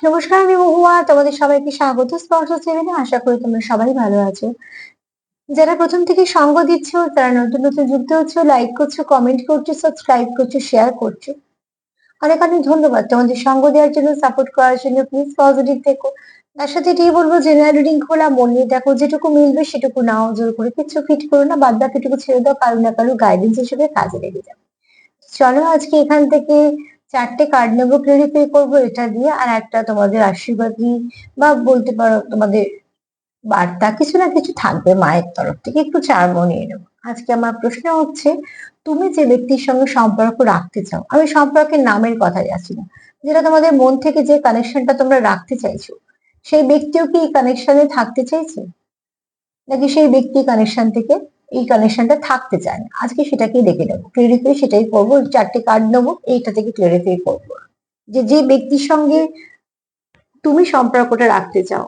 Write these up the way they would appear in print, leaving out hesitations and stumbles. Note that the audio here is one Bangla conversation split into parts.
নমস্কার, আমি মহুয়া। তোমাদের সবাইকে স্বাগত স্পর্শ সেভেনে। আশা করি তোমরা সবাই ভালো আছো। যারা প্রথম থেকে সঙ্গ দিচ্ছ, তারা নতুন নতুন যুক্ত হচ্ছ, লাইক করছো, কমেন্ট করছো, সাবস্ক্রাইব করছো, শেয়ার করছো, অনেক অনেক ধন্যবাদ তোমাদের সঙ্গ দেওয়ার জন্য, সাপোর্ট করার জন্য। প্লিজ পজিটিভ থেকো। তার সাথে এটাই বলবো, জেনারেল রিডিং খোলা মন নিয়ে দেখো, যেটুকু মিলবে সেটুকু নাও, জোর করে কিছু ফিট করো না, বাদ বাকিটুকু ছেড়ে দাও, কারো না কারো গাইডেন্স হিসেবে কাজে লেগে যাবে। চলো আজকে এখান থেকে চারটে কার্ড নেবো, ক্লারিফাই করবো এটা দিয়ে, আর একটা তোমাদের আশীর্বাদী বা বলতে পারো তোমাদের বার্তা, কিছু না কিছু থাকবে মায়ের তরফ থেকে, একটু চার্মও নিয়ে নেবো। আজকে আমার প্রশ্ন হচ্ছে, তুমি যে ব্যক্তির সঙ্গে সম্পর্ক রাখতে চাও, আমি সম্পর্কের নামের কথা যাচ্ছি না, যেটা তোমাদের মন থেকে যে কানেকশনটা তোমরা রাখতে চাইছো, সেই ব্যক্তিও কি এই কানেকশনে থাকতে চাইছে, নাকি সেই ব্যক্তি কানেকশন থেকে এই কানেকশনটা থাকতে চায় না? আজকে সেটাকেই দেখে নেবো, ক্লারিফাই সেটাই করবো। চারটে কার্ড নেবো, এইটা থেকে ক্লারিফাই করবো যে যে ব্যক্তির সঙ্গে তুমি সম্পর্কটা রাখতে চাও,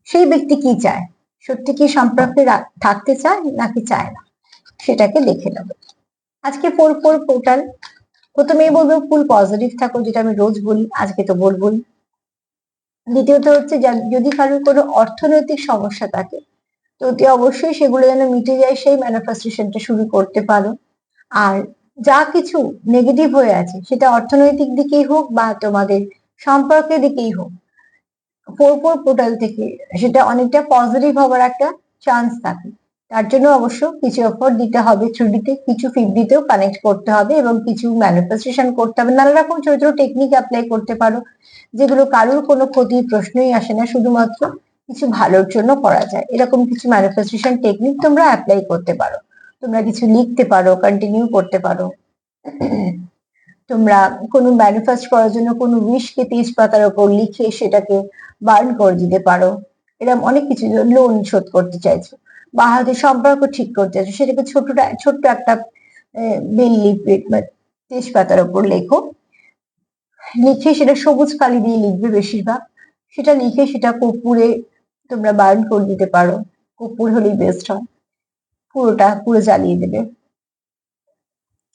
সেই ব্যক্তি কি চায়, সত্যি কি সম্পর্কে থাকতে চায় নাকি চায় না, সেটাকে দেখে নেবো। আজকে 4/4 পোর্টাল। প্রথমেই বলবো ফুল পজিটিভ থাকো, যেটা আমি রোজ বলি, আজকে তো বলবোই। দ্বিতীয়ত হচ্ছে, যদি কারোর কোনো অর্থনৈতিক সমস্যা থাকে, তো অতি অবশ্যই সেগুলো যেন মিটে যায়, সেই ম্যানিফেস্টেশনটা শুরু করতে পারো। আর যা কিছু নেগেটিভ হয়ে আছে, সেটা অর্থনৈতিক দিকেই হোক বা তোমাদের সম্পর্কের দিকেই হোক, 4/4 পোর্টাল থেকে সেটা অনেকটা পজিটিভ হওয়ার একটা চান্স থাকে। তার জন্য অবশ্য কিছু এফোর্ট দিতে হবে, 3D তে কিছু 5D তেও কানেক্ট করতে হবে, এবং কিছু ম্যানিফেস্টেশন করতে হবে। নানা রকম ছোট ছোট টেকনিক অ্যাপ্লাই করতে পারো, যেগুলো কারোর কোনো ক্ষতির প্রশ্নই আসে না, শুধুমাত্র কিছু ভালোর জন্য করা যায়। এরকম কিছু ম্যানিফেস্টেশন টেকনিক তোমরা অ্যাপ্লাই করতে পারো। তোমরা কিছু লিখতে পারো, কন্টিনিউ করতে পারো। তোমরা কোনো ম্যানিফেস্ট করার জন্য কোনো উইশকে তেজপাতার ওপর লিখে সেটাকে বার্ন করে দিতে পারো। এরকম অনেক কিছু, লোন শোধ করতে চাইছো বা হয়তো সম্পর্ক ঠিক করতে চাইছো, সেটাকে ছোট্ট একটা বেল লিফ তেজপাতার ওপর লেখো। লিখে সেটা সবুজ কালি দিয়ে লিখবে বেশিরভাগ। সেটা লিখে সেটা কর্পূরে তোমরা বার্ন করে দিতে পারো। কর্পূর হলেই বেস্ট হয়। পুরোটা পুরো জ্বালিয়ে দেবে।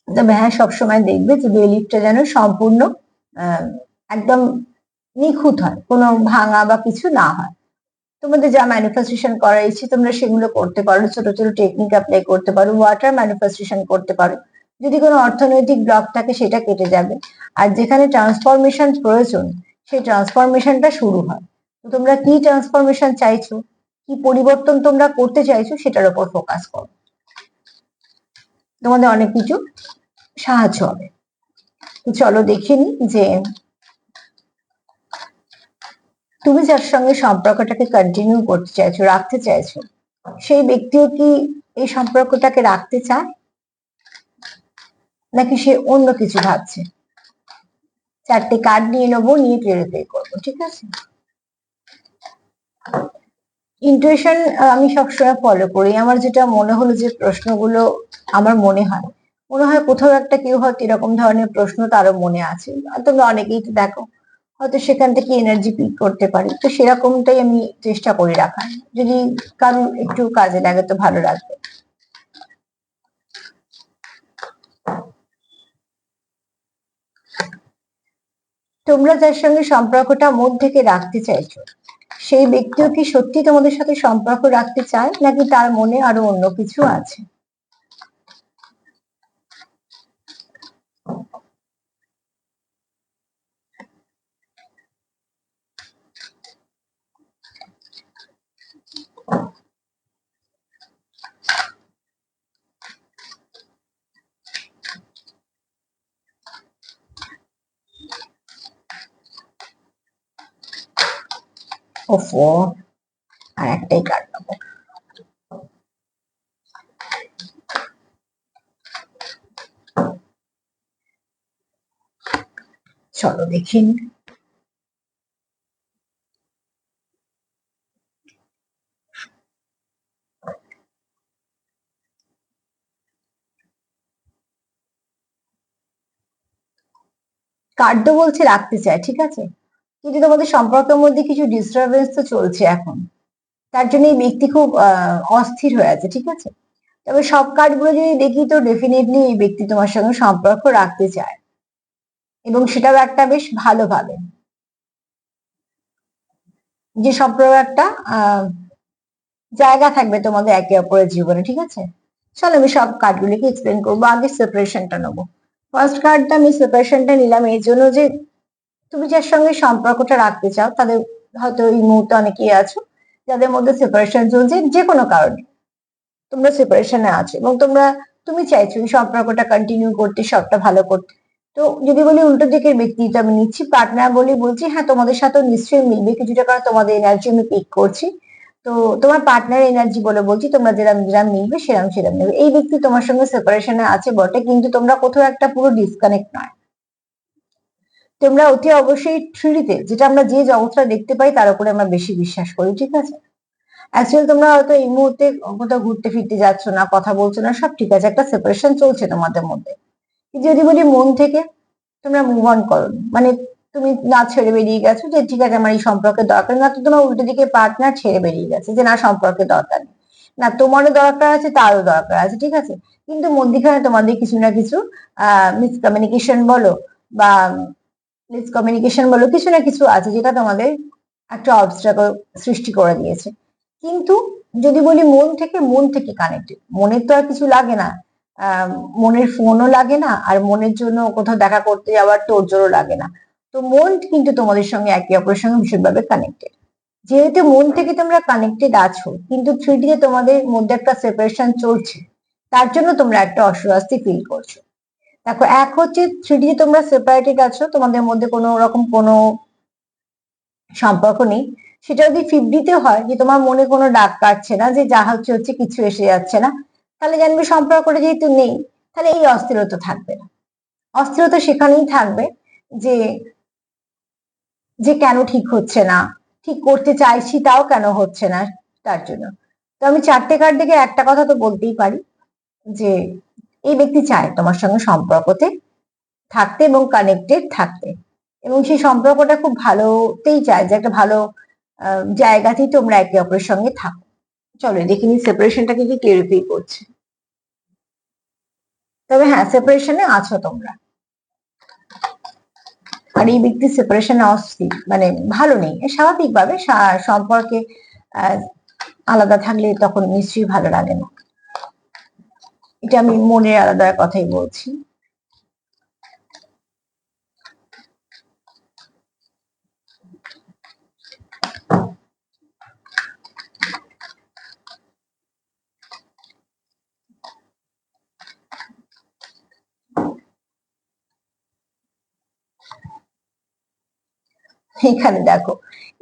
তবে হ্যাঁ, সবসময় দেখবে যে বে লিফটা যেন সম্পূর্ণ আহ, একদম নিখুঁত হয়, কোনো ভাঙা বা কিছু না হয়। তোমাদের যা ম্যানিফেস্টেশন করার ইচ্ছে তোমরা সেগুলো করতে পারো, ছোট ছোট টেকনিক অ্যাপ্লাই করতে পারো, ওয়াটার ম্যানিফেস্টেশন করতে পারো। যদি কোনো অর্থনৈতিক ব্লক থাকে সেটা কেটে যাবে। আর যেখানে ট্রান্সফরমেশন প্রয়োজন, সেই ট্রান্সফরমেশনটা শুরু হয়। তো তোমরা কি ট্রান্সফরমেশন চাইছো, কি পরিবর্তন তোমরা করতে চাইছো, সেটার উপর ফোকাস করো। তোমাদের অনেক কিছু সাহায্য হবে। তো চলো দেখে নি যে তুমি যার সঙ্গে সম্পর্কটাকে কন্টিনিউ করতে চাইছো, রাখতে চাইছো, সেই ব্যক্তিও কি এই সম্পর্কটাকে রাখতে চায়, নাকি সে অন্য কিছু ভাবছে? চারটে কার্ড নিয়ে নেবো, নিয়ে ক্লিয়ারিফাই করবো, ঠিক আছে? ইন্টুইশন আমি সবসময় ফলো করি। আমার যেটা মনে হলো, যে প্রশ্নগুলো আমার মনে হয় কোথাও একটা কেউ হয়তো এরকম ধরনের প্রশ্ন তারও মনে আছে, আর তোমরা অনেকেই তো দেখো, হয়তো সেখান থেকে এনার্জি পিক করতে পারি। তো সেরকমটাই আমি চেষ্টা করি রাখার, যদি কারণ একটু কাজে লাগে তো ভালো লাগবে। তোমরা যার সঙ্গে সম্পর্কটা মন থেকে রাখতে চাইছো, সেই ব্যক্তিও কি সত্যি তোমাদের সাথে সম্পর্ক রাখতে চায়, নাকি তার মনে আরো অন্য কিছু আছে? ওফো, আর একটাই কার্ড নেবো। চলো দেখিন। কার্ড তো বলছে রাখতে চায়, ঠিক আছে, কিন্তু তোমাদের সম্পর্কের মধ্যে কিছু ডিস্টারবেন্স তো চলছে এখন। তার জন্য এই ব্যক্তি খুব অস্থির হয়ে আছে, ঠিক আছে। তবে সব কার্ডগুলো যদি দেখি, তো ডেফিনেটলি এই ব্যক্তি তোমার সঙ্গে সম্পর্ক রাখতে চায়। এবং সেটাও একটা বেশ ভালোভাবে, যে সম্পর্ক একটা জায়গা থাকবে তোমাদের একে অপরের জীবনে। ঠিক আছে, চলো আমি সব কার্ডগুলিকে এক্সপ্লেন করবো। আগে সেপারেশনটা নেবো। ফার্স্ট কার্ডটা আমি সেপারেশনটা নিলাম এই জন্য যে তুমি যার সঙ্গে সম্পর্কটা রাখতে চাও তাদের হয়তো এই মুহূর্তে অনেকেই আছো যাদের মধ্যে সেপারেশন চলছে, যে কোনো কারণে তোমরা সেপারেশনে আছো এবং তুমি চাইছো এই সম্পর্কটা কন্টিনিউ করতে, সবটা ভালো করতে। তো যদি বলি উল্টো দিকের ব্যক্তি, তো আমি নিচ্ছি পার্টনার বলে বলছি, হ্যাঁ তোমাদের সাথেও নিশ্চয়ই মিলবে কিছুটা, কারণ তোমাদের এনার্জি আমি পিক করছি। তো তোমার পার্টনার এনার্জি বলে বলছি, তোমরা যেরকম যেরকম মিলবে সেরকম সেরকম নেবে। এই ব্যক্তি তোমার সঙ্গে সেপারেশনে আছে বটে, কিন্তু তোমরা কোথাও একটা পুরো ডিসকানেক্ট নয়। তোমরা অতি অবশ্যই থ্রিডিতে, যেটা আমরা যে জগৎটা দেখতে পাই তার উপরে আমরা বেশি বিশ্বাস করি। ঠিক আছে, অ্যাকচুয়ালি তোমরা হয়তো এই মুহূর্তে কোথাও ঘুরতে ফিরতে যাচ্ছ না, কথা বলছো না, সব ঠিক আছে, একটা সেপারেশন চলছে তোমাদের মধ্যে। যদি বলি মন থেকে তোমরা মুভ অন করো, মানে তুমি না ছেড়ে বেরিয়ে গেছো যে ঠিক আছে আমার এই সম্পর্কের দরকার না, তো তোমার উল্টো দিকে পার্টনার ছেড়ে বেরিয়ে গেছে যে না সম্পর্কের দরকার নেই, না তোমারও দরকার আছে তারও দরকার আছে। ঠিক আছে, কিন্তু মধ্যিখানে তোমাদের কিছু না কিছু মিসকমিউনিকেশন বলো বা মিসকমিউনিকেশন বলো, কিছু না কিছু আছে যেটা তোমাদের একটা অবস্ট্রাকল সৃষ্টি করে দিয়েছে। কিন্তু যদি বলি মন থেকে কানেক্টেড, মনের তো আর কিছু লাগে না, আহ মনের ফোনও লাগে না, আর মনের জন্য কোথাও দেখা করতে যাওয়ার তোড়জোড়ও লাগে না। তো মন কিন্তু তোমাদের সঙ্গে একে অপরের সঙ্গে ভীষণভাবে কানেক্টেড। যেহেতু মন থেকে তোমরা কানেক্টেড আছো, কিন্তু থ্রিডি তে তোমাদের মধ্যে একটা সেপারেশন চলছে, তার জন্য তোমরা একটা অস্বস্তি ফিল করছো। দেখো, এক হচ্ছে থ্রিডি তে তোমরা সেপারেটেড আছো, তোমাদের মধ্যে কোনো রকম কোনো সম্পর্ক নেই। সেটা যদি 50 তে হয় যে তোমার মনে কোনো দাগ কাটছে না, যে যা হচ্ছে হচ্ছে, কিছু এসে যাচ্ছে না, তাহলে জানবে সম্পর্কটা যেহেতু নেই, তাহলে এই অস্থিরতা থাকবে না। অস্থিরতা সেখানেই থাকবে যে যে কেন ঠিক হচ্ছে না, ঠিক করতে চাইছি তাও কেন হচ্ছে না, তার জন্য। তো আমি চারটে কার্ড দেখে একটা কথা তো বলতেই পারি যে এই ব্যক্তি চায় তোমার সঙ্গে সম্পর্কতে থাকতে এবং কানেক্টেড থাকতে, এবং সেই সম্পর্কটা খুব ভালোতেই চায়, যে একটা ভালো জায়গাতেই তোমরা একে অপরের সঙ্গে থাকো। চলো দেখিনি সেপারেশনটাকে কি ক্লিয়ারিফাই করছে। তবে হ্যাঁ, সেপারেশনে আছো তোমরা, আর এই ব্যক্তি সেপারেশনে অস্থির, মানে ভালো নেই স্বাভাবিকভাবে। সম্পর্কে আহ, আলাদা থাকলে তখন নিশ্চয়ই ভালো লাগে না। এটা আমি মনের আলাদা কথাই বলছি। এখানে দেখো,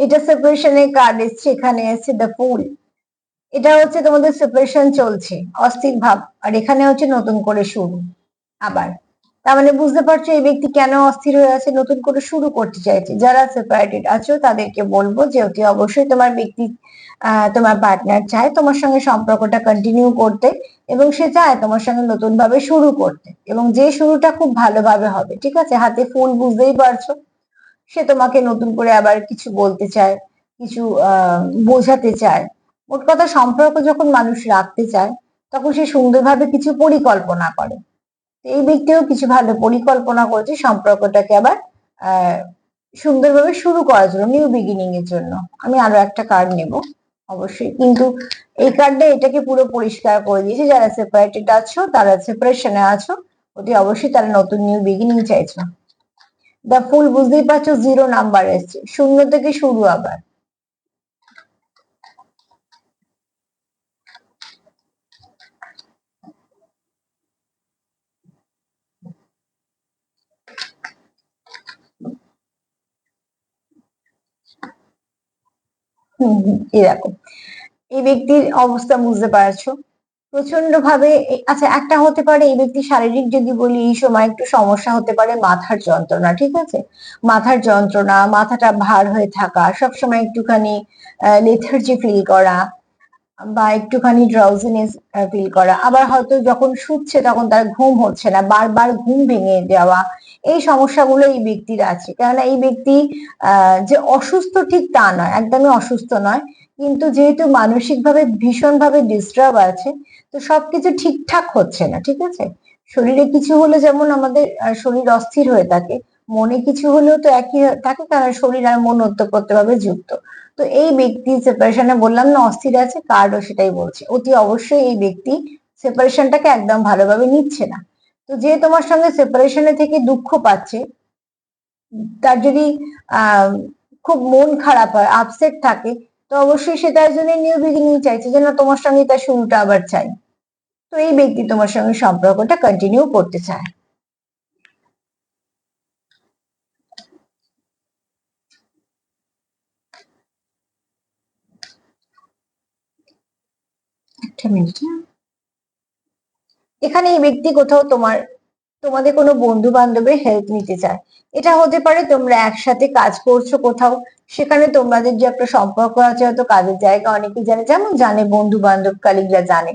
এটা সেপারেশনের কার্ড এসছে, এখানে এসছে দ্য ফুল। এটা হচ্ছে তোমাদের সেপারেশন চলছে, অস্থির ভাব, আর এখানে হচ্ছে নতুন করে শুরু আবার। তার মানে বুঝতে পারছো এই ব্যক্তি কেন অস্থির হয়ে আছে, নতুন করে শুরু করতে চাইছে। যারা সেপারেটেড আছো তাদেরকে বলবো যে অতি অবশ্যই তোমার ব্যক্তি, তোমার পার্টনার চায় তোমার সঙ্গে সম্পর্কটা কন্টিনিউ করতে, এবং সে চায় তোমার সঙ্গে নতুন ভাবে শুরু করতে, এবং যে শুরুটা খুব ভালোভাবে হবে। ঠিক আছে, হাতে ফুল বুঝতেই পারছো, সে তোমাকে নতুন করে আবার কিছু বলতে চায়, কিছু বোঝাতে চায়। মোট কথা, সম্পর্ক যখন মানুষ রাখতে চায় তখন সে সুন্দরভাবে কিছু পরিকল্পনা করে। এই ব্যক্তিও কিছু ভালো পরিকল্পনা করেছে সম্পর্কটাকে আবার আহ সুন্দরভাবে শুরু করার জন্য, নিউ বিগিনিং এর জন্য। আমি আরো একটা কার্ড নেব অবশ্যই, কিন্তু এই কার্ডটা এটাকে পুরো পরিষ্কার করে দিয়েছে, যারা সেপারেটেড আছো, তারা সেপারেশনে আছো, অতি অবশ্যই তারা নতুন নিউ বিগিনিং চাইছো। দা ফুল বুঝতেই পারছো, 0 নাম্বার এসছে, শূন্য থেকে শুরু আবার। এরকম এই ব্যক্তির অবস্থা বুঝতে পারছো, প্রচন্ড ভাবে। আচ্ছা, একটা হতে পারে এই ব্যক্তি শারীরিক, যদি বলি এই সময় একটু সমস্যা হতে পারে মাথার যন্ত্রণা। ঠিক আছে, মাথার যন্ত্রণা, মাথাটা ভার হয়ে থাকা, সবসময় একটুখানি লেথার্জি ফিল করা, বা একটুখানি ড্রাউজিনেস ফিল করা, আবার হয়তো যখন শুচ্ছে তখন তার ঘুম হচ্ছে না, বারবার ঘুম ভেঙে যাওয়া, এই সমস্যাগুলো এই ব্যক্তির আছে। কেননা এই ব্যক্তি যে অসুস্থ ঠিক তা নয়, একদমই অসুস্থ নয়, কিন্তু যেহেতু মানসিক ভাবে ভীষণ ভাবে ডিস্টার্ব আছে, তো সবকিছু ঠিকঠাক হচ্ছে না। ঠিক আছে, শরীরে কিছু হলে যেমন আমাদের শরীর অস্থির হয়ে থাকে, মনে কিছু হলেও তো একই থাকে, কারণ শরীর আর মন ওতপ্রোতভাবে যুক্ত। তো এই ব্যক্তি সেপারেশনে বললাম না অস্থির আছে, কার্ডও সেটাই বলছে। অতি অবশ্যই এই ব্যক্তি সেপারেশনটাকে একদম ভালোভাবে নিচ্ছে না। তো যে তোমার সঙ্গে সেপারেশনে থেকে দুঃখ পাচ্ছে, তার যদি আহ খুব মন খারাপ হয়, আপসেট থাকে, তো অবশ্যই সে তার জন্য নিউ বিগিনিং চাইছে, যেন তোমার সঙ্গে তার শুরুটা আবার চাই। তো এই ব্যক্তি তোমার সঙ্গে সম্পর্কটা কন্টিনিউ করতে চায়। একটা মিনিট। এখানে এই ব্যক্তি কোথাও তোমাদের কোনো বন্ধু বান্ধবের হেল্প নিতে চায়। এটা হতে পারে তোমরা একসাথে কাজ করছো কোথাও, সেখানে তোমাদের যে একটা সম্পর্ক আছে, হয়তো কাজের জায়গা অনেকেই জানে, যেমন জানে বন্ধু বান্ধব কালিগরা জানে,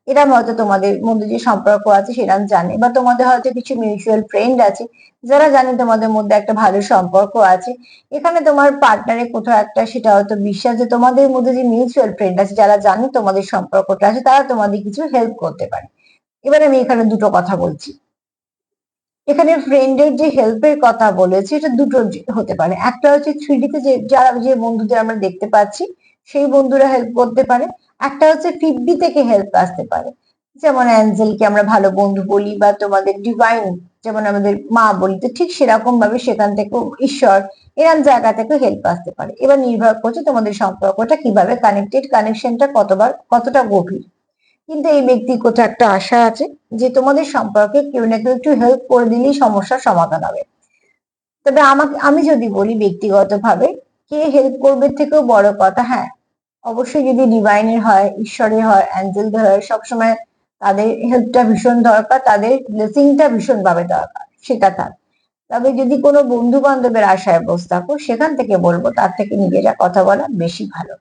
এরম হয়তো তোমাদের মধ্যে যে সম্পর্ক আছে সেরকম জানে, বা তোমাদের হয়তো কিছু মিউচুয়াল ফ্রেন্ড আছে যারা জানে তোমাদের মধ্যে একটা ভালো সম্পর্ক আছে। এখানে তোমার পার্টনারের কোথাও একটা সেটা হয়তো বিশ্বাস যে তোমাদের মধ্যে যে মিউচুয়াল ফ্রেন্ড আছে যারা জানে তোমাদের সম্পর্কটা আছে, তারা তোমাদের কিছু হেল্প করতে পারে। এবার আমি এখানে দুটো কথা বলছি। এখানে ফ্রেন্ডের যে হেল্পের কথা বলেছি, এটা দুটো হতে পারে। একটা হচ্ছে 3D তে যে বন্ধুদের আমরা দেখতে পাচ্ছি সেই বন্ধুরা হেল্প করতে পারে। একটা হচ্ছে 5D থেকে হেল্প আসতে পারে, যেমন অ্যাঞ্জেলকে আমরা ভালো বন্ধু বলি, বা তোমাদের ডিভাইন যেমন আমাদের মা বলি, তো ঠিক সেরকম ভাবে সেখান থেকেও ঈশ্বর, এরকম জায়গা থেকে হেল্প আসতে পারে। এবার নির্ভর করছে তোমাদের সম্পর্কটা কিভাবে কানেক্টেড, কানেকশনটা কতটা গভীর। কিন্তু এই ব্যক্তির কোথাও একটা আশা আছে যে তোমাদের সম্পর্কে কেউ না কেউ একটু হেল্প করে দিলেই সমস্যার সমাধান হবে। তবে আমি যদি বলি ব্যক্তিগতভাবে, কে হেল্প করবে থেকেও বড় কথা, হ্যাঁ অবশ্যই যদি ডিভাইনের হয়, ঈশ্বরের হয়, অ্যাঞ্জেলদের হয়, সবসময় তাদের হেল্পটা ভীষণ দরকার, তাদের ব্লেসিংটা ভীষণ ভাবে দরকার, সেটা থাক। তবে যদি কোনো বন্ধু বান্ধবের আশায় বসে থাকো, সেখান থেকে বলবো তার থেকে নিজেরা কথা বলা বেশি ভালো।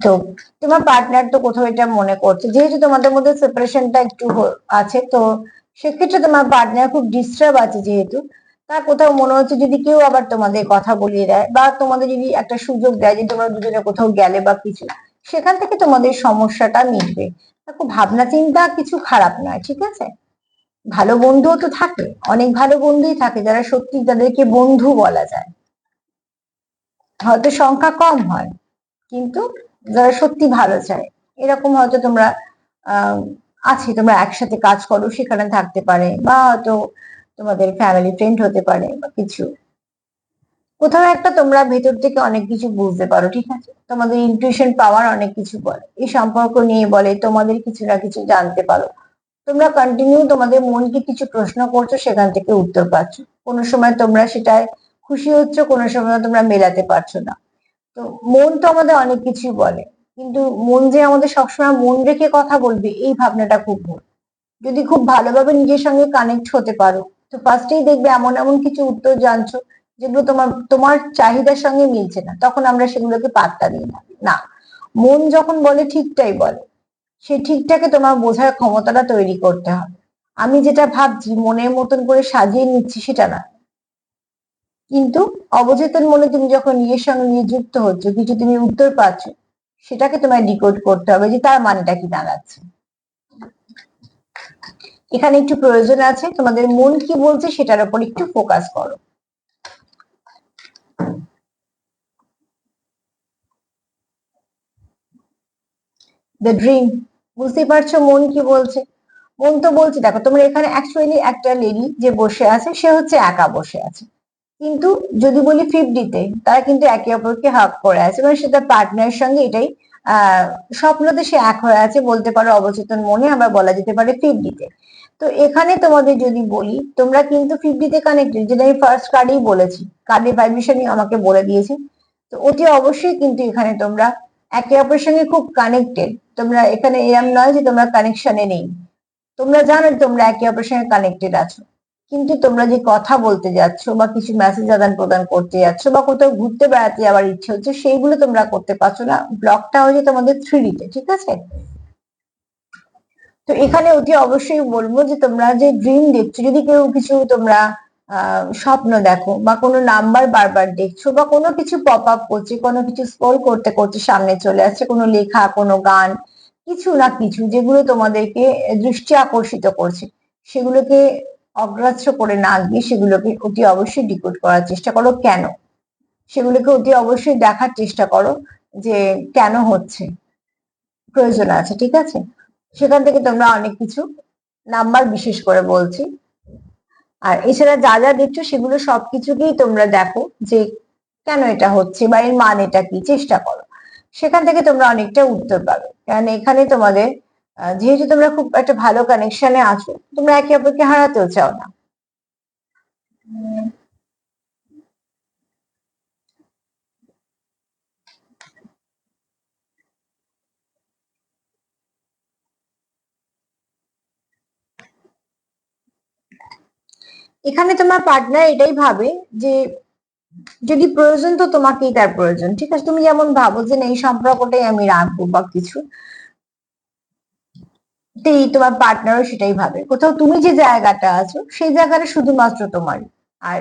তো তোমার পার্টনার তো কোথাও এটা মনে করছে, যেহেতু তোমাদের মধ্যে সেপারেশনটা একটু আছে, তো সেক্ষেত্রে তোমার পার্টনার খুব ডিস্টার্ব আছে, যেহেতু তার কোথাও মনে হচ্ছে যদি কেউ আবার তোমাদের কথা বলিয়ে দেয়, বা তোমাদের যদি একটা সুযোগ দেয় যে তোমরা দুজনে কোথাও গেলে বা কিছু, সেখান থেকে তোমাদের সমস্যাটা মিটবে। খুব ভাবনা চিন্তা কিছু খারাপ নয়, ঠিক আছে। ভালো বন্ধুও তো থাকে, অনেক ভালো বন্ধুই থাকে যারা সত্যি তাদেরকে বন্ধু বলা যায়, হয়তো সংখ্যা কম হয়, কিন্তু যারা সত্যি ভালো চায়, এরকম হয়তো তোমরা আহ আছে, তোমরা একসাথে কাজ করো সেখানে থাকতে পারে, বা হয়তো তোমাদের ফ্যামিলি ফ্রেন্ড হতে পারে বা কিছু। কোথাও একটা তোমরা ভেতর থেকে অনেক কিছু বুঝতে পারো, ঠিক আছে, তোমাদের ইনটিউশন পাওয়ার অনেক কিছু বলে এই সম্পর্ক নিয়ে, বলে তোমাদের কিছু না কিছু জানতে পারো। তোমরা কন্টিনিউ তোমাদের মনকে কিছু প্রশ্ন করছো, সেখান থেকে উত্তর পাচ্ছ। কোনো সময় তোমরা সেটায় খুশি হচ্ছ, কোনো সময় তোমরা মেলাতে পারছো না। তো মন তো আমাদের অনেক কিছুই বলে, কিন্তু মন যে আমাদের সবসময় মন রেখে কথা বলবে, এই ভাবনাটা খুব ভুল। যদি খুব ভালোভাবে নিজের সঙ্গে কানেক্ট হতে পারো, তো ফার্স্টেই দেখবে এমন এমন কিছু উত্তর জানছো যেগুলো তোমার তোমার চাহিদার সঙ্গে মিলছে না, তখন আমরা সেগুলোকে পাত্তা দিই না। না, মন যখন বলে ঠিকটাই বলে, সেই ঠিকটাকে তোমার বোঝার ক্ষমতাটা তৈরি করতে হবে। আমি যেটা ভাবছি মনের মতন করে সাজিয়ে নিচ্ছি সেটা না, কিন্তু অবচেতন মনে তুমি যখন নিজের সঙ্গে নিয়ে যুক্ত হচ্ছ, কিছু তুমি উত্তর পাচ্ছ, সেটাকে তোমায় ডিকোড করতে হবে যে তার মানেটা কি দাঁড়াচ্ছে। এখানে একটু প্রয়োজন আছে তোমাদের মন কি বলছে সেটার উপর একটু ফোকাস করো। দ্য ড্রিম, বুঝতে পারছো মন কি বলছে? মন তো বলছে, দেখো তোমরা এখানে অ্যাকচুয়ালি একটা লেডি যে বসে আছে সে হচ্ছে একা বসে আছে, কিন্তু যদি বলি 50-তে তারা কিন্তু একে অপরকে হাগ করে আছে, মানে সে তার পার্টনারের সঙ্গে এটাই আহ স্বপ্নতে সে এক হয়ে আছে বলতে পারো, অবচেতন মনে আবার বলা যেতে পারে 50-তে। তো এখানে তোমাদের যদি বলি, তোমরা কিন্তু 50-তে কানেক্টেড, যেটা আমি ফার্স্ট কার্ডেই বলেছি, কার্ডের ভাইব্রেশনই আমাকে বলে দিয়েছে। তো অতি অবশ্যই কিন্তু এখানে তোমরা একে অপরের সঙ্গে খুব কানেক্টেড। তোমরা এখানে এরম নয় যে তোমরা কানেকশনে নেই, তোমরা জানো তোমরা একে অপরের সঙ্গে কানেক্টেড আছো, কিন্তু তোমরা যে কথা বলতে যাচ্ছ বা কিছু মেসেজ আদান প্রদান করতে যাচ্ছ বা কোথাও ঘুরতে বেড়াতে যাওয়ার ইচ্ছে হচ্ছে, সেইগুলো তোমরা করতে পারছো না। ব্লকটা হচ্ছে তোমাদের 3D-তে, ঠিক আছে। তো এখানে অতি অবশ্যই বলবো যে তোমরা যে ড্রিম দেখছো, যদি কেউ কিছু তোমরা স্বপ্ন দেখো, বা কোনো নাম্বার বারবার দেখছো, বা কোনো কিছু পপ আপ করছে, কোনো কিছু স্ক্রল করতে করতে সামনে চলে আসছে, কোনো লেখা, কোনো গান, কিছু না কিছু যেগুলো তোমাদেরকে দৃষ্টি আকর্ষিত করছে, সেগুলোকে অগ্রাহ্য করে না গিয়ে সেগুলোকে অতি অবশ্যই ডিকোড করার চেষ্টা করো। কেন সেগুলোকে অতি অবশ্যই দেখার চেষ্টা করো যে কেন হচ্ছে, প্রয়োজন আছে, ঠিক আছে। সেখান থেকে তোমরা অনেক কিছু নাম্বার বিশেষ করে বলছি। আর এছাড়া যা যা দেখছো সেগুলো সবকিছুকেই তোমরা দেখো যে কেন এটা হচ্ছে বা এর মানেটা কি, চেষ্টা করো। সেখান থেকে তোমরা অনেকটা উত্তর পাবে। কারণ এখানে তোমাদের যেহেতু তোমরা খুব একটা ভালো কানেকশনে আছো, তোমরা একে অপরকে হারাতেও চাও না। এখানে তোমার পার্টনার এটাই ভাবে যে যদি প্রয়োজন তো তোমাকেই তার প্রয়োজন, ঠিক আছে। তুমি যেমন ভাবো যে না এই সম্পর্কটাই আমি রাখবো বা কিছু, তোমার পার্টনারও সেটাই ভাবে। কোথাও তুমি যে জায়গাটা আছো সেই জায়গাটা শুধুমাত্র তোমার। আর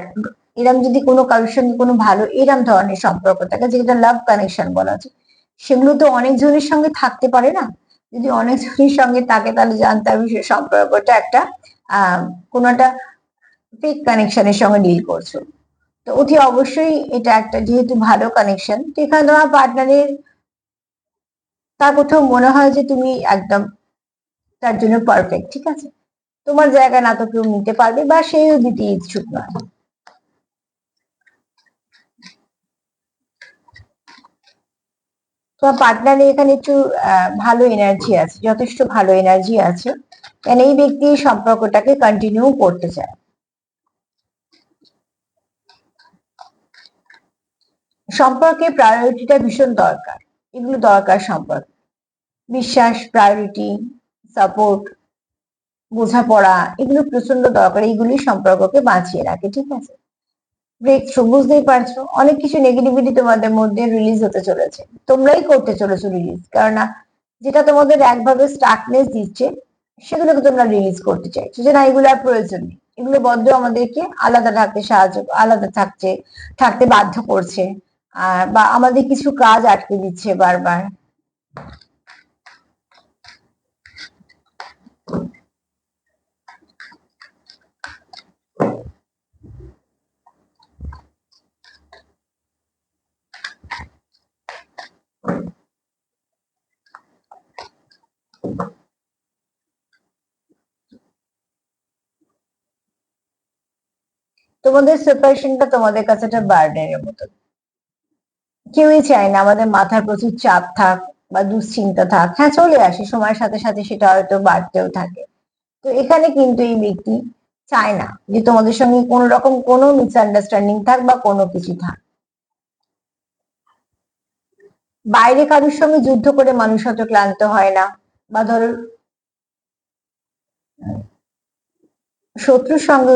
এরম যদি কোনো কারোর সঙ্গে কোনো ভালো এরম ধরনের সম্পর্ক থাকে যেটা লাভ কানেকশন বলা আছে, সেগুলো তো অনেকজনের সঙ্গে থাকতে পারে না। যদি অনেকজনের সঙ্গে থাকে তাহলে জানতে হবে সে সম্পর্কটা একটা আহ কোনো একটা ফেক কানেকশনের সঙ্গে ডিল করছো। তো অতি অবশ্যই এটা একটা যেহেতু ভালো কানেকশন, তো এখানে তোমার পার্টনারের তার কোথাও মনে হয় যে তুমি একদম তার জন্য পারফেক্ট, ঠিক আছে। তোমার জায়গা না তো কেউ নিতে পারবে বা সেও দিতে ইচ্ছুক নয়। তোমার পার্টনারে এখানে একটু ভালো এনার্জি আছে, যথেষ্ট ভালো এনার্জি আছে। কারণ এই ব্যক্তি এই সম্পর্কটাকে কন্টিনিউ করতে চায়। সম্পর্কে প্রায়োরিটিটা ভীষণ দরকার। এগুলো দরকার সম্পর্ক, বিশ্বাস, প্রায়োরিটি, সাপোর্ট, বোঝাপড়া, এগুলো প্রচন্ড দরকার। এইগুলি সম্পর্ককে বাঁচিয়ে রাখে, ঠিক আছে। ব্রেক থ্রু, বুঝতেই পারছো অনেক কিছু নেগেটিভিটি তোমাদের মধ্যে রিলিজ হতে চলেছে, তোমরাই করতে চলেছো রিলিজ। কারণ যেটা তোমাদের একভাবে স্টাকনেস দিচ্ছে সেগুলোকে তোমরা রিলিজ করতে চাইছো যে না এগুলো আর প্রয়োজন নেই, এগুলো বড্ড আমাদেরকে আলাদা থাকতে সাহায্য, আলাদা থাকতে বাধ্য করছে, বা আমাদের কিছু কাজ আটকে দিচ্ছে বারবার। তোমাদের সেপারেশনটা তোমাদের কাছে একটা বার্ডেনের মতো। কেউই চায় না আমাদের মাথার প্রচুর চাপ থাক বা দুশ্চিন্তা থাক। হ্যাঁ, চলে আসে সময়ের সাথে সাথে, সেটা হয়তো বাড়তেও থাকে। তো এখানে কিন্তু এই ব্যক্তি চায় না যে তোমাদের সঙ্গে কোনো রকম কোনো মিসআন্ডারস্ট্যান্ডিং থাক বা কোনো কিছু থাক। বাইরে কারোর সঙ্গে যুদ্ধ করে মানুষ হয়তো ক্লান্ত হয় না, বা ধরো শত্রুর সঙ্গে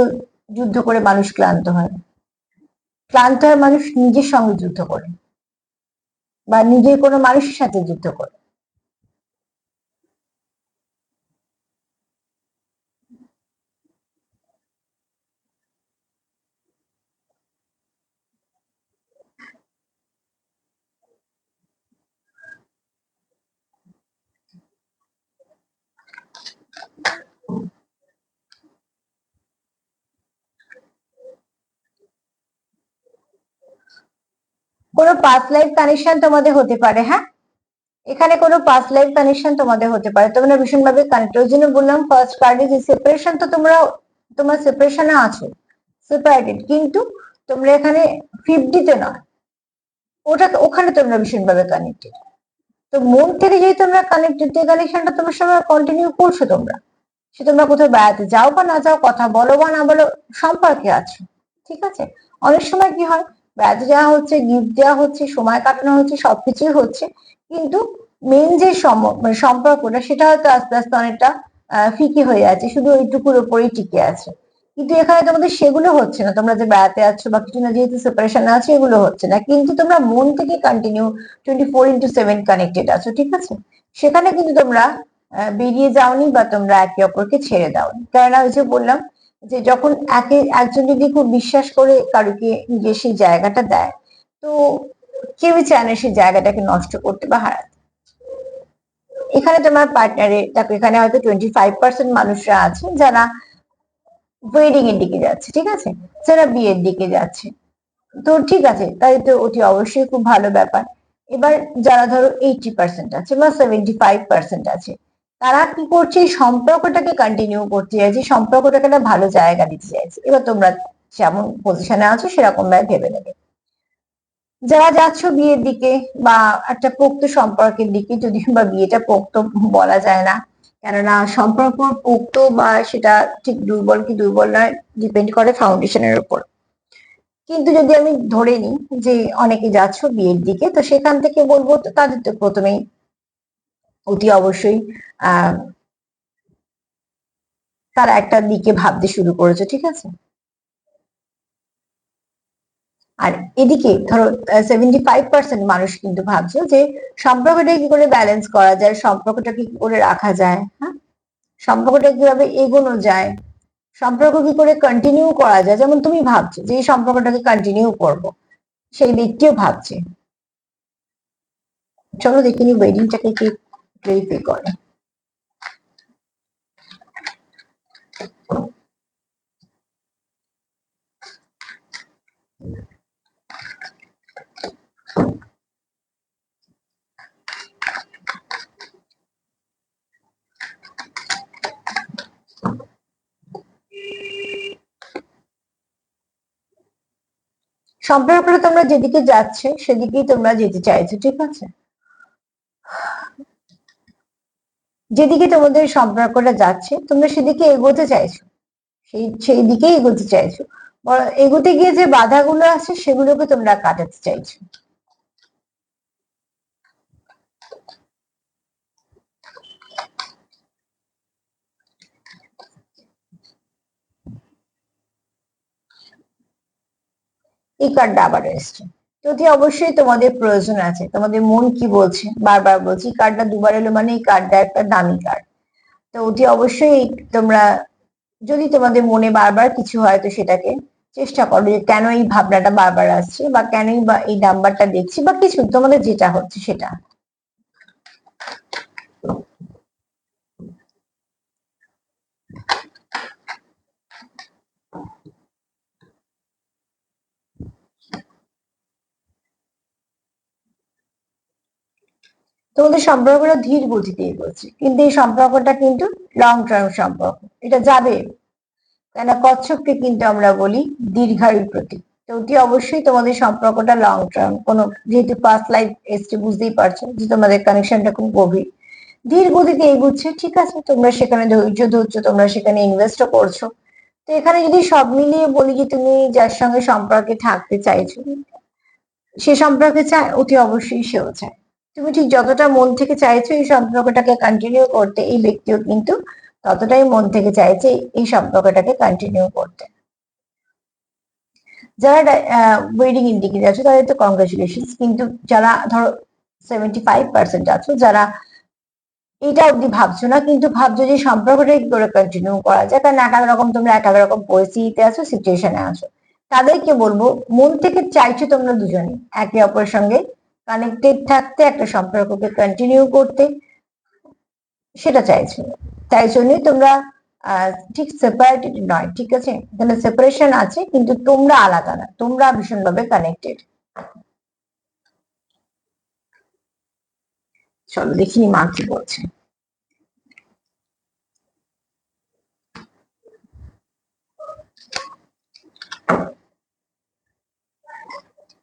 যুদ্ধ করে মানুষ ক্লান্ত হয়। ক্লান্ত হয় মানুষ নিজের সঙ্গে যুদ্ধ করে বা নিজের কোনো মানুষের সাথে যুদ্ধ করে। কোনো পাস্ট লাইফ কানেকশন তোমাদের হতে পারে, হ্যাঁ। এখানে কোনো পাস্ট লাইফ কানেকশন তোমাদের হতে পারে, তোমরা ভীষণভাবে কানেক্ট। ওই জন্য বললাম ফার্স্ট কার্ডে যে সেপারেশন, তো তোমরা তোমার সেপারেশনে আছো, সেপারেটেড, কিন্তু তোমরা এখানে 50-তে নয়, ওখানে তোমরা ভীষণভাবে কানেক্টেড। তো মন থেকে যদি তোমরা কানেক্টেড, যে কানেকশনটা তোমার সঙ্গে কন্টিনিউ করছো তোমরা, সে তোমরা কোথাও বেড়াতে যাও বা না যাও, কথা বলো বা না বলো, সম্পর্কে আছো, ঠিক আছে। অনেক সময় কি হয়, বেড়াতে যাওয়া হচ্ছে, গিফট দেওয়া হচ্ছে, সময় কাটানো হচ্ছে, সবকিছুই হচ্ছে, কিন্তু মেন যে সম্পর্কটা সেটা হয়তো আস্তে আস্তে অনেকটা ফিকে হয়ে যাচ্ছে, শুধু ওইটুকুর ওপরেই টিকে আছে। কিন্তু এখানে তোমাদের সেগুলো হচ্ছে না, তোমরা যে বেড়াতে যাচ্ছ বা কিছু না, যেহেতু সেপারেশন আছে এগুলো হচ্ছে না, কিন্তু তোমরা মন থেকে কন্টিনিউ 24/7 কানেক্টেড আছো, ঠিক আছে। সেখানে কিন্তু তোমরা বেরিয়ে যাওনি বা তোমরা একে অপরকে ছেড়ে দাওনি। কারণ ওই যে বললাম যে যখন একজন যদি খুব বিশ্বাস করে কারুকে নিজের সেই জায়গাটা দেয়, তো কেউই চায় না সেই জায়গাটাকে নষ্ট করতে বা হারাতে। এখানে তোমার পার্টনারে দেখো, এখানে হয়তো 25% মানুষরা আছে যারা ওয়েডিং এর দিকে যাচ্ছে, ঠিক আছে, যারা বিয়ের দিকে যাচ্ছে, তো ঠিক আছে, তাই তো অতি অবশ্যই খুব ভালো ব্যাপার। এবার যারা ধরো 80% আছে বা 75% আছে, তারা কি করছে, এই সম্পর্কটাকে কন্টিনিউ করতে চাইছে, সম্পর্কটাকে একটা ভালো জায়গা দিতে চাইছে। এবার তোমরা যেমন পজিশনে আছো সেরকম ভাবে ভেবে নেবে। যারা যাচ্ছ বিয়ের দিকে বা একটা পোক্ত সম্পর্কের দিকে, যদি বা বিয়েটা পোক্ত বলা যায় না, কেননা সম্পর্ক পোক্ত বা সেটা ঠিক দুর্বল কি দুর্বল নয়, ডিপেন্ড করে ফাউন্ডেশনের উপর। কিন্তু যদি আমি ধরে নিই যে অনেকে যাচ্ছ বিয়ের দিকে, তো সেখান থেকে বলবো তো তাদের তো প্রথমেই অতি অবশ্যই আহ তারা একটা দিকে ভাবতে শুরু করেছে, ঠিক আছে। আর এদিকে ধরো 75% মানুষ কিন্তু ভাবছে যে সম্পর্কটা কি করে ব্যালেন্স করা যায়, সম্পর্কটা কি করে রাখা যায়, হ্যাঁ, সম্পর্কটা কিভাবে এগোনো যায়, সম্পর্ক কি করে কন্টিনিউ করা যায়। যেমন তুমি ভাবছো যে এই সম্পর্কটাকে কন্টিনিউ করব, সেই ব্যক্তিও ভাবছে। চলো দেখিনি ওয়েডিংটাকে কি ক্লিয়ারিফাই করে। সম্পর্কটা তোমরা যেদিকে যাচ্ছে সেদিকেই তোমরা যেতে চাইছো, ঠিক আছে। যেদিকে তোমাদের সম্পর্কটা যাচ্ছে তোমরা সেদিকে এগোতে চাইছো, সেই দিকেই এগোতে চাইছো। এগোতে গিয়ে যে বাধাগুলো আছে সেগুলোকে তোমরা কাটাতে চাইছো। এই কার্ডটা আবার এসছে। যদি অবশ্যই তোমাদের প্রয়োজন আছে, তোমাদের মন কি বলছে, বারবার বলছি কার্ডটা দুবার এলো মানে এই কার্ডটা একটা দামি কার্ড। তো অতি অবশ্যই তোমরা, যদি তোমাদের মনে বারবার কিছু হয় তো সেটাকে চেষ্টা করো যে কেন এই ভাবনাটা বারবার আসছে, বা কেনই বা এই নাম্বারটা দেখছি, বা কিছু তোমাদের যেটা হচ্ছে সেটা। তোমাদের সম্পর্কটা ধীর গতিতে এগোচ্ছে, কিন্তু এই সম্পর্কটা কিন্তু লং টার্ম সম্পর্ক, এটা যাবে। কেন কচ্ছপকে কিন্তু আমরা বলি দীর্ঘায়ুর প্রতীক। তো অতি অবশ্যই তোমাদের সম্পর্কটা লং টার্ম, কোনো যেহেতু পাস্ট লাইফ এসছে বুঝতেই পারছো যে তোমাদের কানেকশনটা খুব গভীর, ধীর গতিতে এগুচ্ছে, ঠিক আছে। তোমরা সেখানে ধৈর্য ধরছো, তোমরা সেখানে ইনভেস্টও করছো। তো এখানে যদি সব মিলিয়ে বলি যে তুমি যার সঙ্গে সম্পর্কে থাকতে চাইছো, সে সম্পর্কে চায়, অতি অবশ্যই সেও চায়। তুমি ঠিক যতটা মন থেকে চাইছো এই সম্পর্কটাকে কন্টিনিউ করতে, এই ব্যক্তিও কিন্তু ততটাই মন থেকে চাইছে এই সম্পর্কটাকে কন্টিনিউ করতে। যারা ওয়েডিং ইন্ডিকেটর আছে তাদের তো কংগ্রাচুলেশন, কিন্তু যারা ধরো 75% আছো, যারা এটা অব্দি ভাবছো না কিন্তু ভাবছো যে সম্পর্কটা কি করে কন্টিনিউ করা যায়, কারণ এক এক রকম তোমরা এক এক রকম পরিস্থিতিতে আছো, সিচুয়েশনে আছো, তাদেরকে বলবো মন থেকে চাইছো তোমরা দুজনে একে অপরের সঙ্গে কানেক্টেড থাকতে, একটা সম্পর্ককে কন্টিনিউ করতে, সেটা চাইছো। তাই জন্যই তোমরা ঠিক সেপারেটেড নয়, ঠিক আছে, এখানে সেপারেশন আছে কিন্তু তোমরা আলাদা না, তোমরা ভীষণভাবে কানেক্টেড। চলো দেখিনি মা কি বলছে।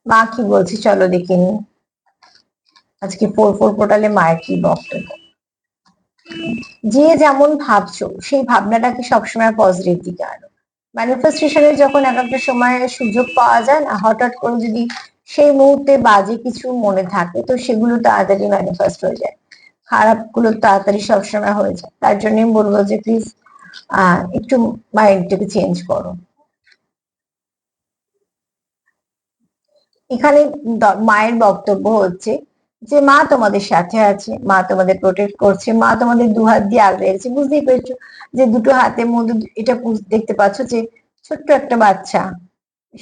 মা কি বলছে চলো দেখিনি। আজকে 4/4 পোর্টালে মায়ের কি বক্তব্য। যে যেমন ভাবছো সেই ভাবনাটাকে সবসময় পজিটিভ দিকে আনো। ম্যানিফেস্টেশনের যখন এক একটা সময় সুযোগ পাওয়া যায় না, হঠাৎ করে যদি সেই মুহূর্তে বাজে কিছু মনে থাকে তো সেগুলো তাড়াতাড়ি ম্যানিফেস্ট হয়ে যায়, খারাপ গুলো তাড়াতাড়ি সবসময় হয়ে যায়। তার জন্যই বলবো যে প্লিজ একটু মাইন্ডটাকে চেঞ্জ করো। এখানে মায়ের বক্তব্য হচ্ছে যে মা তোমাদের সাথে আছে, মা তোমাদের প্রোটেক্ট করছে, মা তোমাদের দুহাত দিয়ে আগলে রেখেছে। বুঝতেই পেরেছো যে দুটো হাতের মধ্যে এটা দেখতে পাচ্ছ যে ছোট্ট একটা বাচ্চা,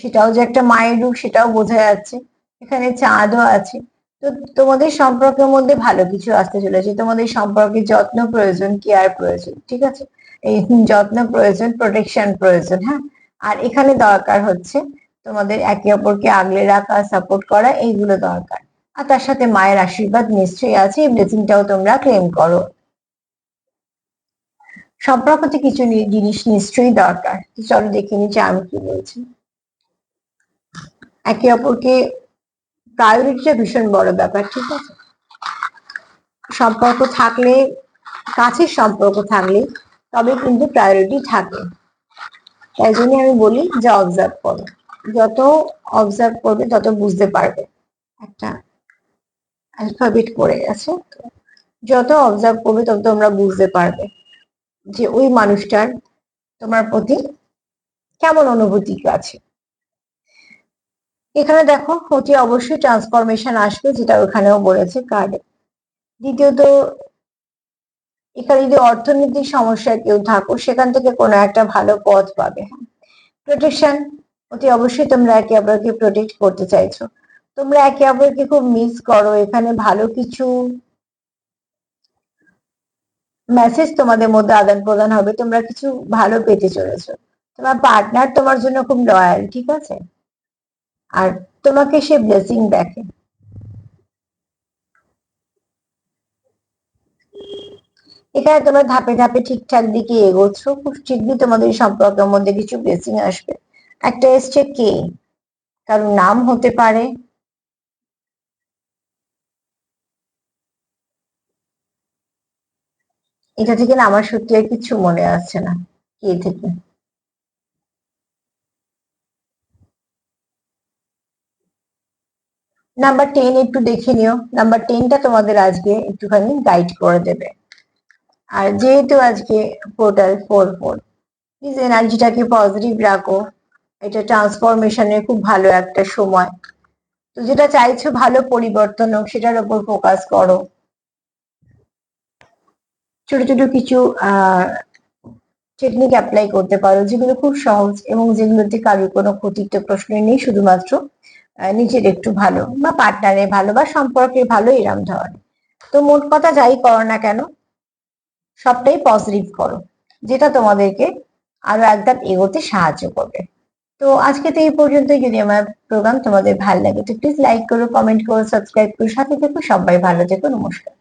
সেটাও যে একটা মায়ের রূপ সেটাও বোঝা যাচ্ছে। এখানে চাঁদও আছে। তো তোমাদের সম্পর্কের মধ্যে ভালো কিছু আসতে চলেছে, তোমাদের সম্পর্কে যত্ন প্রয়োজন, কেয়ার প্রয়োজন, ঠিক আছে। এই যত্ন প্রয়োজন, প্রোটেকশন প্রয়োজন। হ্যাঁ, আর এখানে দরকার হচ্ছে তোমাদের একে অপরকে আগলে রাখা, সাপোর্ট করা, এইগুলো দরকার। আর তার সাথে মায়ের আশীর্বাদ নিশ্চয়ই আছে, এই ব্লেসিংটাও তোমরা ক্লেম করো। সম্পর্কতে কিছু জিনিস নিশ্চয়ই দরকার, চলো দেখে নিচ্ছি আমি কি বলছি। একে অপরকে প্রায়োরিটিটা ভীষণ বড় ব্যাপার, ঠিক আছে? সম্পর্ক থাকলে, কাছের সম্পর্ক থাকলে তবে কিন্তু প্রায়োরিটি থাকে। তাই জন্য আমি বলি যা অবজার্ভ করো, যত অবজার্ভ করবে তত বুঝতে পারবে। একটা অ্যালফাবেট পড়ে গেছে, যত অবজার্ভ করবে তত তোমরা বুঝতে পারবে যে ওই মানুষটার তোমার প্রতি কেমন অনুভূতি আছে। এখানে দেখো অতি অবশ্যই ট্রান্সফরমেশন আসবে, যেটা ওখানেও বলেছে কার্ডে। দ্বিতীয়ত, এখানে যদি অর্থনৈতিক সমস্যায় কেউ থাকো, সেখান থেকে কোনো একটা ভালো পথ পাবে। প্রোটেকশন, অতি অবশ্যই তোমরা একে অপরকে প্রোটেক্ট করতে চাইছো, তোমরা একে অপরকে খুব মিস করো। এখানে ভালো কিছু মেসেজ তোমাদের মধ্যে আদান প্রদান হবে, তোমরা কিছু ভালো পেতে চলেছো। তোমার পার্টনার তোমার জন্য খুব লয়াল, ঠিক আছে? আর তোমাকে সে ব্লেসিং দেখে। এখানে তোমরা ধাপে ধাপে ঠিকঠাক দিকে এগোচ্ছ, খুব শীঘ্রই তোমাদের সম্পর্কের মধ্যে কিছু ব্লেসিং আসবে। একটা এসছে কে, কারণ নাম হতে পারে, এটা থেকে না আমার সত্যি আর কিছু মনে আসছে না কে থেকে। নাম্বার 10 একটু দেখে নিও, নাম্বার 10টা তোমাদের আজকে একটুখানি গাইড করে দেবে। আর যেহেতু আজকে পোর্টাল 4/4, প্লিজ এনার্জিটাকে পজিটিভ রাখো। এটা ট্রান্সফরমেশনের খুব ভালো একটা সময়। তো যেটা চাইছো ভালো পরিবর্তন হোক, সেটার উপর ফোকাস করো। ছোট ছোট কিছু টেকনিক অ্যাপ্লাই করতে পারো, যেগুলো খুব সহজ এবং যেগুলোতে কারোর কোনো ক্ষতির তো প্রশ্নই নেই, শুধুমাত্র নিজের একটু ভালো বা পার্টনারের ভালো বা সম্পর্কের ভালো, এরম ধরনের। তো মোট কথা যাই করো না কেন, সবটাই পজিটিভ করো, যেটা তোমাদেরকে আরো একদম এগোতে সাহায্য করবে। তো আজকে তো এই পর্যন্তই। যদি আমার প্রোগ্রাম তোমাদের ভালো লাগে তো প্লিজ লাইক করো, কমেন্ট করো, সাবস্ক্রাইব করো, সাথে থেকো। সবাই ভালো থেকো, নমস্কার।